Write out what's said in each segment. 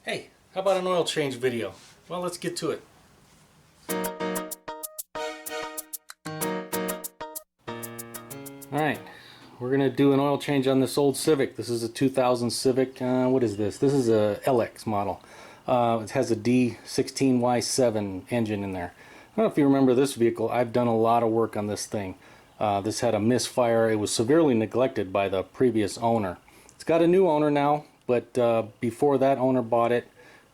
Hey, how about an oil change video? Well, let's get to it. Alright, we're going to do an oil change on this old Civic. This is a 2000 Civic. What is this? This is a LX model. It has a D16Y7 engine in there. I don't know if you remember this vehicle. I've done a lot of work on this thing. This had a misfire. It was severely neglected by the previous owner. It's got a new owner now, but before that owner bought it,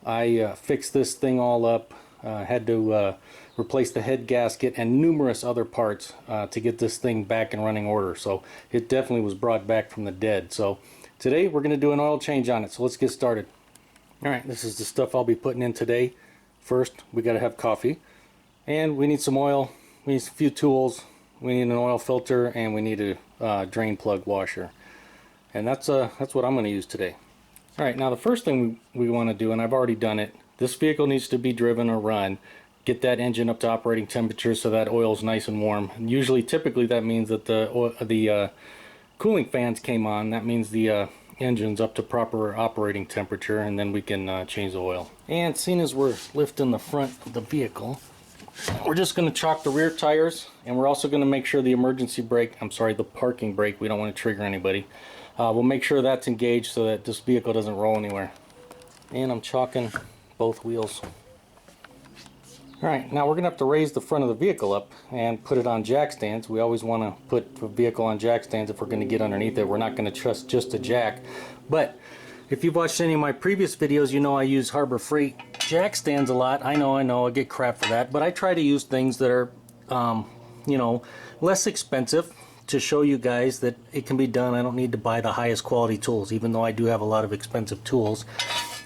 I fixed this thing all up. Had to replace the head gasket and numerous other parts to get this thing back in running order. So it definitely was brought back from the dead. So today we're going to do an oil change on it. So let's get started. Alright, this is the stuff I'll be putting in today. First, we got to have coffee. And we need some oil. We need a few tools. We need an oil filter, and we need a drain plug washer. And that's what I'm going to use today. Alright, now the first thing we want to do, and I've already done it, this vehicle needs to be driven or run. Get that engine up to operating temperature so that oil's nice and warm. And usually, typically, that means that the cooling fans came on. That means the engine's up to proper operating temperature, and then we can change the oil. And seeing as we're lifting the front of the vehicle, we're just going to chock the rear tires, and we're also going to make sure the emergency brake, the parking brake, we don't want to trigger anybody. We'll make sure that's engaged so that this vehicle doesn't roll anywhere. And I'm chalking both wheels. Alright, now we're going to have to raise the front of the vehicle up and put it on jack stands. We always want to put the vehicle on jack stands if we're going to get underneath it. We're not going to trust just a jack. But if you've watched any of my previous videos, you know I use Harbor Freight jack stands a lot. I know, I get crap for that. But I try to use things that are, less expensive to show you guys that it can be done. I don't need to buy the highest quality tools, even though I do have a lot of expensive tools.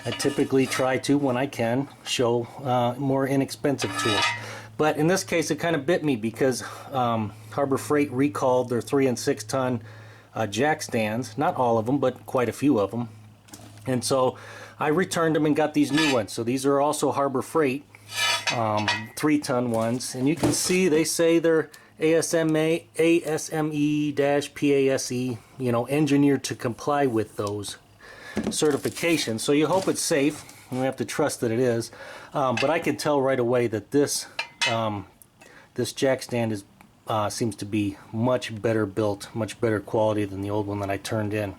I typically try to, when I can, show more inexpensive tools. But in this case, it kind of bit me because Harbor Freight recalled their 3 and 6 ton jack stands. Not all of them, but quite a few of them. And so I returned them and got these new ones. So these are also Harbor Freight 3 ton ones. And you can see they say they're ASME-PASE, engineered to comply with those certifications. So you hope it's safe, and we have to trust that it is. But I can tell right away that this jack stand is seems to be much better built, much better quality than the old one that I turned in.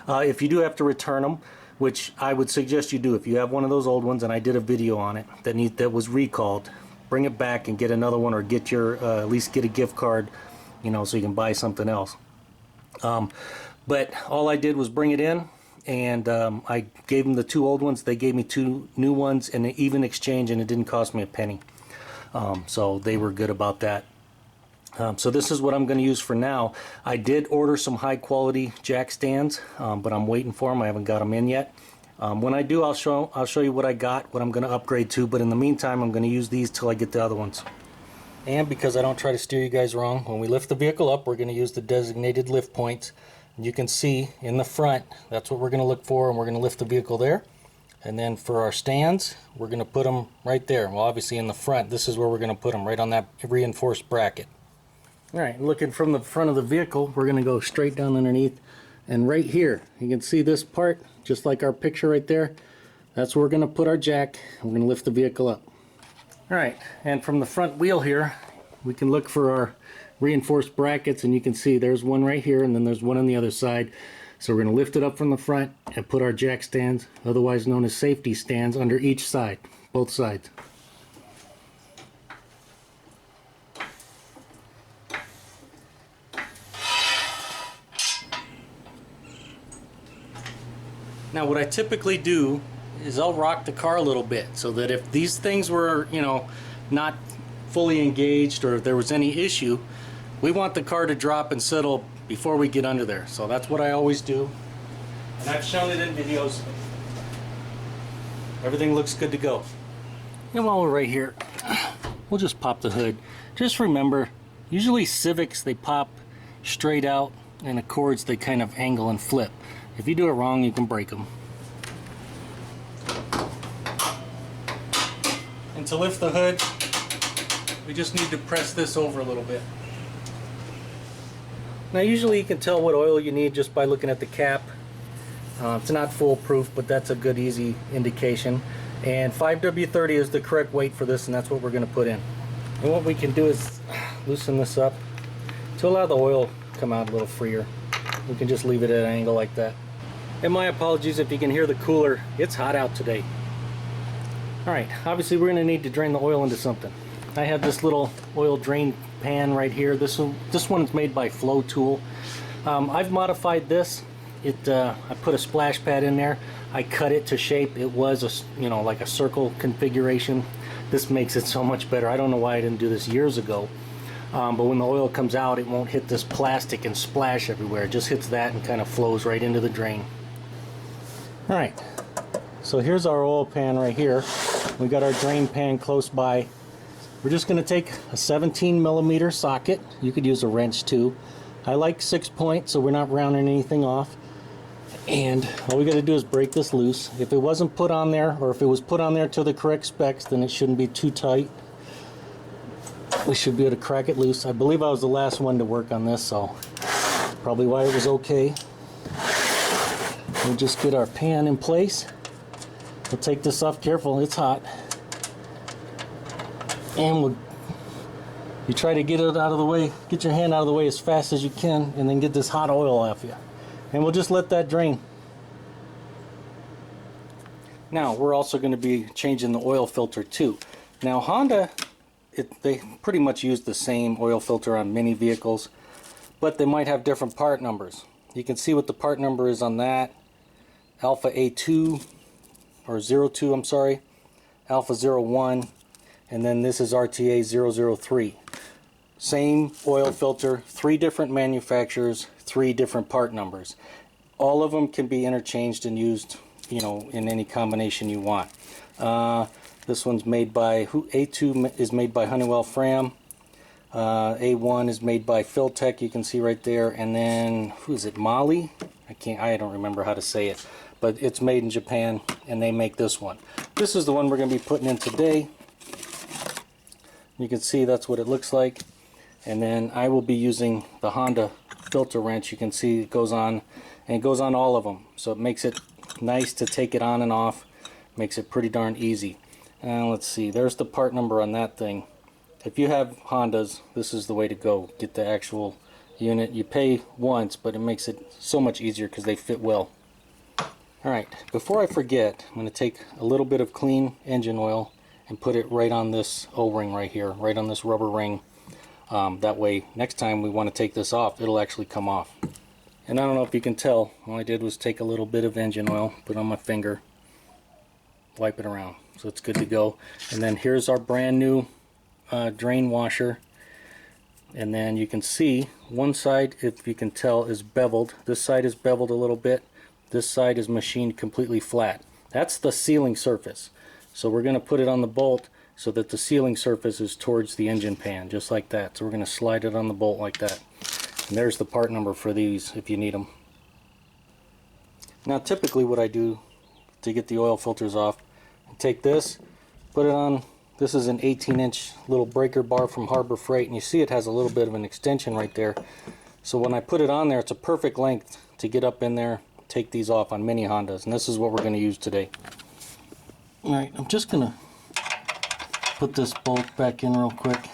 If you do have to return them, which I would suggest you do, if you have one of those old ones, and I did a video on it that was recalled, bring it back and get another one, or get your at least get a gift card, so you can buy something else. But all I did was bring it in, and I gave them the 2 old ones. They gave me 2 new ones in an even exchange, and it didn't cost me a penny. So they were good about that. So this is what I'm going to use for now. I did order some high quality jack stands, but I'm waiting for them. I haven't got them in yet. When I do, I'll show you what I got, what I'm going to upgrade to. But in the meantime, I'm going to use these till I get the other ones. And because I don't try to steer you guys wrong, when we lift the vehicle up, we're going to use the designated lift points. You can see in the front, that's what we're going to look for, and we're going to lift the vehicle there. And then for our stands, we're going to put them right there. Well, obviously in the front, this is where we're going to put them, right on that reinforced bracket. Alright, looking from the front of the vehicle, we're going to go straight down underneath. And right here, you can see this part, just like our picture right there. That's where we're going to put our jack. We're going to lift the vehicle up. Alright, and from the front wheel here, we can look for our reinforced brackets, and you can see there's one right here, and then there's one on the other side. So we're going to lift it up from the front and put our jack stands, otherwise known as safety stands, under each side, both sides. Now what I typically do is I'll rock the car a little bit, so that if these things were, not fully engaged, or if there was any issue, we want the car to drop and settle before we get under there. So that's what I always do, and I've shown it in videos. Everything looks good to go. And while we're right here, we'll just pop the hood. Just remember, usually Civics, they pop straight out, and Accords, they kind of angle and flip. If you do it wrong, you can break them. And to lift the hood, we just need to press this over a little bit. Now usually you can tell what oil you need just by looking at the cap. It's not foolproof, but that's a good easy indication. And 5W30 is the correct weight for this, and that's what we're going to put in. And what we can do is loosen this up to allow the oil to come out a little freer. We can just leave it at an angle like that. And my apologies if you can hear the cooler. It's hot out today. Alright, obviously we're going to need to drain the oil into something. I have this little oil drain pan right here. This one's made by Flow Tool. I've modified this. I put a splash pad in there. I cut it to shape. It was like a circle configuration. This makes it so much better. I don't know why I didn't do this years ago. But when the oil comes out, it won't hit this plastic and splash everywhere. It just hits that and kind of flows right into the drain. Alright, so here's our oil pan right here. We got our drain pan close by. We're just going to take a 17mm socket. You could use a wrench too. I like 6-point, so we're not rounding anything off. And all we got to do is break this loose. If it wasn't put on there, or if it was put on there to the correct specs, then it shouldn't be too tight. We should be able to crack it loose. I believe I was the last one to work on this, so probably why it was okay. We'll just get our pan in place. We'll take this off. Careful, it's hot. And you try to get it out of the way, get your hand out of the way as fast as you can, and then get this hot oil off you. And we'll just let that drain. Now we're also going to be changing the oil filter too. Now Honda, they pretty much use the same oil filter on many vehicles, but they might have different part numbers. You can see what the part number is on that. Alpha A2, or 02, I'm sorry, Alpha 01, and then this is RTA 003. Same oil filter, 3 different manufacturers, 3 different part numbers. All of them can be interchanged and used, in any combination you want. This one's made by, A2 is made by Honeywell Fram. A1 is made by Filtech, you can see right there. And then, who is it, Mali? I don't remember how to say it. But it's made in Japan, and they make this one. This is the one we're going to be putting in today. You can see that's what it looks like. And then I will be using the Honda filter wrench. You can see it goes on, and it goes on all of them. So it makes it nice to take it on and off. Makes it pretty darn easy. And let's see, there's the part number on that thing. If you have Hondas, this is the way to go. Get the actual unit. You pay once, but it makes it so much easier because they fit well. Alright, before I forget, I'm going to take a little bit of clean engine oil and put it right on this O-ring right here, right on this rubber ring. That way, next time we want to take this off, it'll actually come off. And I don't know if you can tell, all I did was take a little bit of engine oil, put it on my finger, wipe it around. So it's good to go. And then here's our brand new drain washer. And then you can see one side, if you can tell, is beveled. This side is beveled a little bit. This side is machined completely flat. That's the sealing surface. So we're going to put it on the bolt so that the sealing surface is towards the engine pan, just like that. So we're going to slide it on the bolt like that. And there's the part number for these if you need them. Now typically what I do to get the oil filters off, I take this, put it on. This is an 18-inch little breaker bar from Harbor Freight, and you see it has a little bit of an extension right there. So when I put it on there, it's a perfect length to get up in there, take these off on many Hondas, and this is what we're going to use today. Alright, I'm just going to put this bolt back in real quick,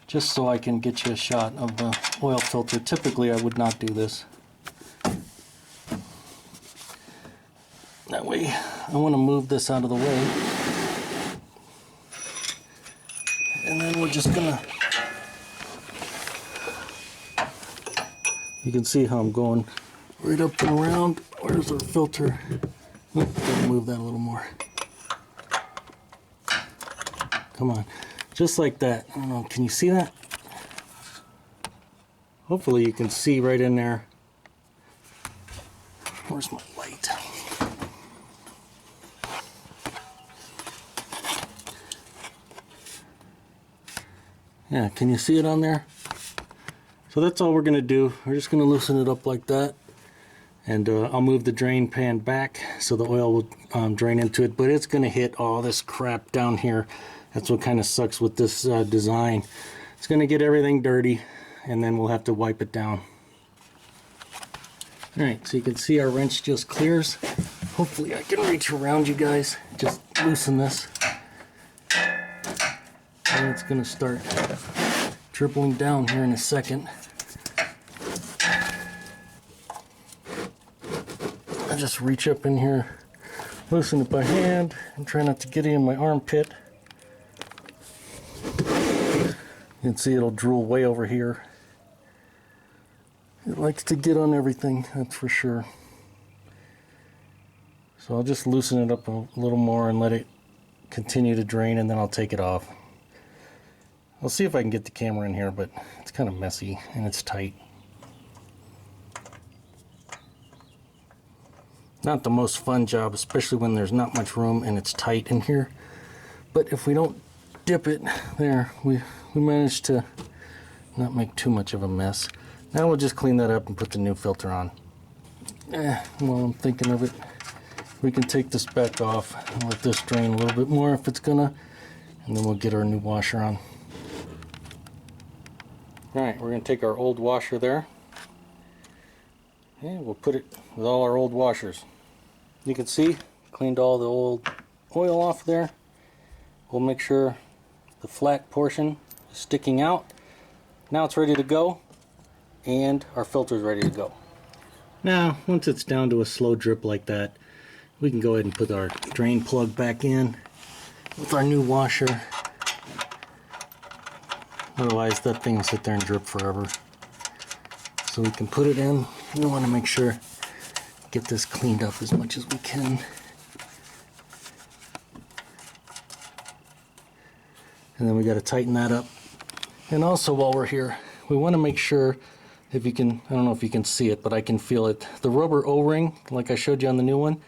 just so I can get you a shot of the oil filter. Typically I would not do this. That way I want to move this out of the way. And then we're just gonna, you can see how I'm going right up and around. Where's our filter? Gotta move that a little more. Come on, just like that. I don't know, can you see that? Hopefully you can see right in there. Where's my light? Yeah, can you see it on there? So that's all we're going to do. We're just going to loosen it up like that. And I'll move the drain pan back so the oil will drain into it. But it's going to hit all this crap down here. That's what kind of sucks with this design. It's going to get everything dirty, and then we'll have to wipe it down. Alright, so you can see our wrench just clears. Hopefully I can reach around you guys. Just loosen this. And it's going to start dribbling down here in a second. I just reach up in here, loosen it by hand, and try not to get it in my armpit. You can see it'll drool way over here. It likes to get on everything, that's for sure. So I'll just loosen it up a little more and let it continue to drain, and then I'll take it off. I'll see if I can get the camera in here, but it's kind of messy and it's tight. Not the most fun job, especially when there's not much room and it's tight in here. But if we don't dip it there, we managed to not make too much of a mess. Now we'll just clean that up and put the new filter on. While I'm thinking of it, we can take this back off and let this drain a little bit more if it's gonna, and then we'll get our new washer on. Alright, we're gonna take our old washer there, and we'll put it with all our old washers. You can see, cleaned all the old oil off there. We'll make sure the flat portion is sticking out. Now it's ready to go, and our filter is ready to go. Now, once it's down to a slow drip like that, we can go ahead and put our drain plug back in with our new washer. Otherwise, that thing will sit there and drip forever. So we can put it in. We want to make sure, get this cleaned up as much as we can. And then we got to tighten that up. And also, while we're here, we want to make sure, if you can, I don't know if you can see it, but I can feel it. The rubber O-ring, like I showed you on the new one,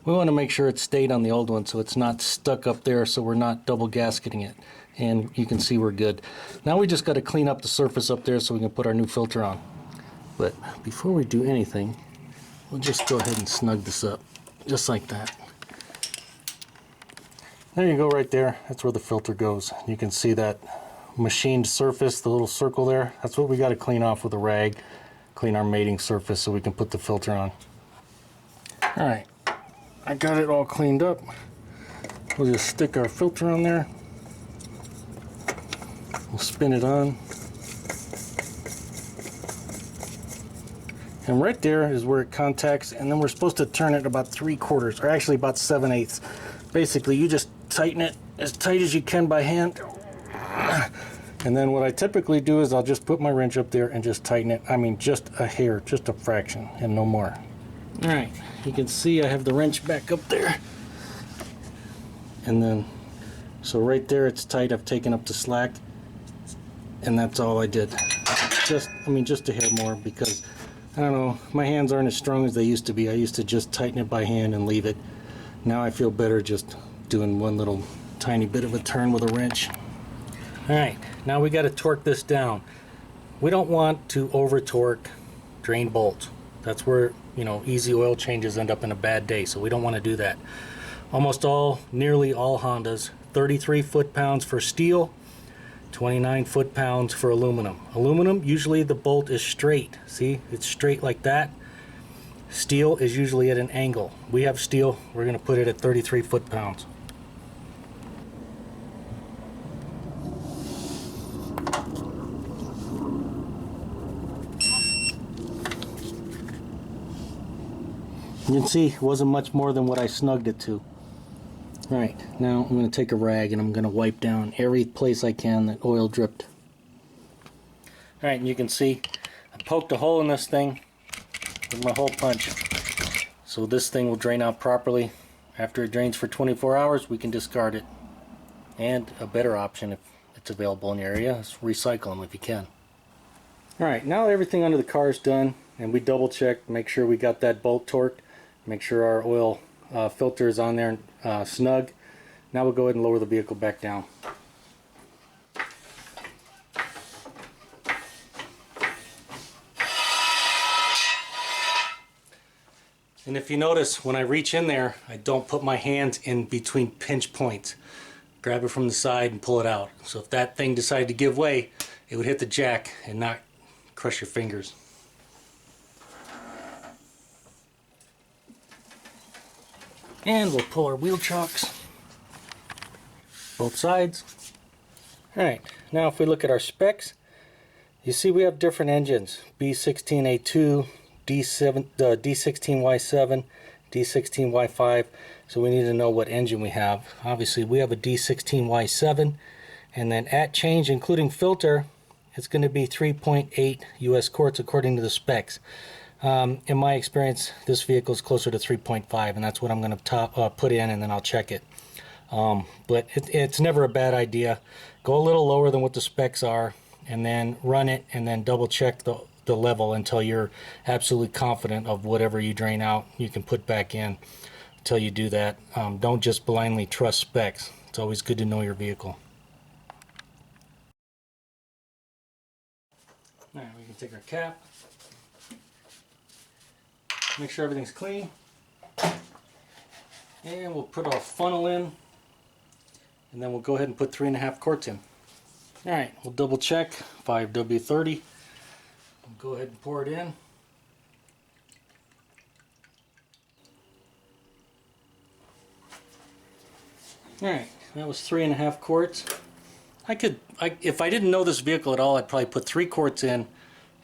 we want to make sure it stayed on the old one so it's not stuck up there, so we're not double gasketing it. And you can see we're good. Now we just got to clean up the surface up there so we can put our new filter on. But before we do anything, we'll just go ahead and snug this up, just like that. There you go, right there. That's where the filter goes. You can see that machined surface, the little circle there. That's what we got to clean off with a rag, clean our mating surface so we can put the filter on. Alright, I got it all cleaned up. We'll just stick our filter on there. We'll spin it on. And right there is where it contacts, and then we're supposed to turn it about 3/4, or actually about 7/8. Basically, you just tighten it as tight as you can by hand. And then what I typically do is I'll just put my wrench up there and just tighten it. I mean, just a hair, just a fraction, and no more. Alright, you can see I have the wrench back up there. And then, so right there it's tight. I've taken up the slack. And that's all I did. Just a hair more, because I don't know, my hands aren't as strong as they used to be. I used to just tighten it by hand and leave it. Now I feel better just doing one little tiny bit of a turn with a wrench. Alright, now we got to torque this down. We don't want to over torque drain bolts. That's where, you know, easy oil changes end up in a bad day, so we don't want to do that. Nearly all Hondas, 33 foot-pounds for steel, 29 foot-pounds for aluminum. Aluminum, usually the bolt is straight. See, it's straight like that. Steel is usually at an angle. We have steel, we're going to put it at 33 foot-pounds. You can see it wasn't much more than what I snugged it to. Alright, now I'm going to take a rag and I'm going to wipe down every place I can that oil dripped. Alright, and you can see I poked a hole in this thing with my hole punch. So this thing will drain out properly. After it drains for 24 hours, we can discard it. And a better option, if it's available in the area, is recycle them if you can. Alright, now everything under the car is done, and we double checked, make sure we got that bolt torqued, make sure our oil filter is on there snug. Now we'll go ahead and lower the vehicle back down. And if you notice, when I reach in there, I don't put my hands in between pinch points. Grab it from the side and pull it out. So if that thing decided to give way, it would hit the jack and not crush your fingers. And we'll pull our wheel chocks, both sides. Alright, now if we look at our specs, you see we have different engines. B16A2, D16Y7, D16Y5. So we need to know what engine we have. Obviously we have a D16Y7, and then at change, including filter, it's going to be 3.8 US quarts according to the specs. In my experience, this vehicle is closer to 3.5, and that's what I'm going to put in, and then I'll check it. But it's never a bad idea. Go a little lower than what the specs are, and then run it, and then double check the level until you're absolutely confident of whatever you drain out you can put back in. Until you do that, don't just blindly trust specs. It's always good to know your vehicle. Alright, we can take our cap, make sure everything's clean, and we'll put our funnel in, and then we'll go ahead and put 3.5 quarts in. Alright, we'll double check 5W30. We'll go ahead and pour it in. Alright, that was 3.5 quarts. If I didn't know this vehicle at all, I'd probably put 3 quarts in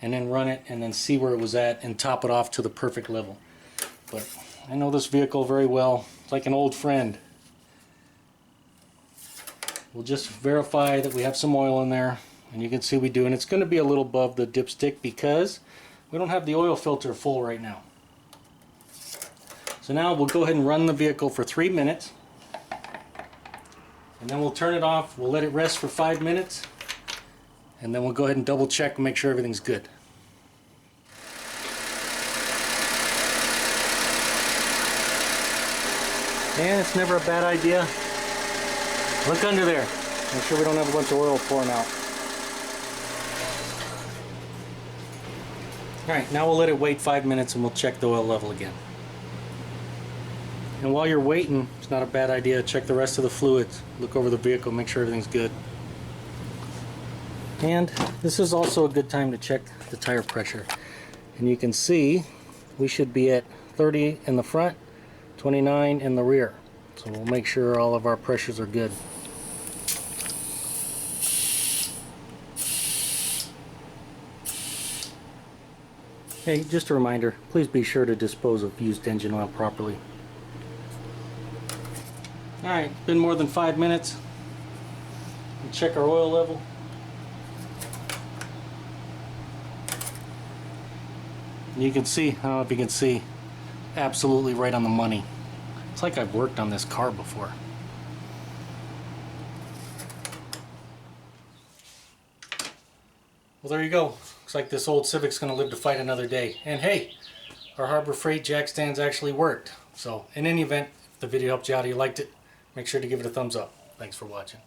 and then run it and then see where it was at and top it off to the perfect level. But I know this vehicle very well. It's like an old friend. We'll just verify that we have some oil in there, and you can see we do, and it's going to be a little above the dipstick because we don't have the oil filter full right now. So now we'll go ahead and run the vehicle for 3 minutes, and then we'll turn it off. We'll let it rest for 5 minutes, and then we'll go ahead and double check and make sure everything's good. And it's never a bad idea. Look under there. Make sure we don't have a bunch of oil pouring out. Alright, now we'll let it wait 5 minutes and we'll check the oil level again. And while you're waiting, it's not a bad idea to check the rest of the fluids. Look over the vehicle, make sure everything's good. And this is also a good time to check the tire pressure. And you can see we should be at 30 in the front, 29 in the rear. So we'll make sure all of our pressures are good. Hey, just a reminder, please be sure to dispose of used engine oil properly. Alright, it's been more than 5 minutes. We'll check our oil level. You can see, I don't know if you can see, absolutely right on the money. It's like I've worked on this car before. Well, there you go. Looks like this old Civic's going to live to fight another day. And hey, our Harbor Freight jack stands actually worked. So in any event, if the video helped you out or you liked it, make sure to give it a thumbs up. Thanks for watching.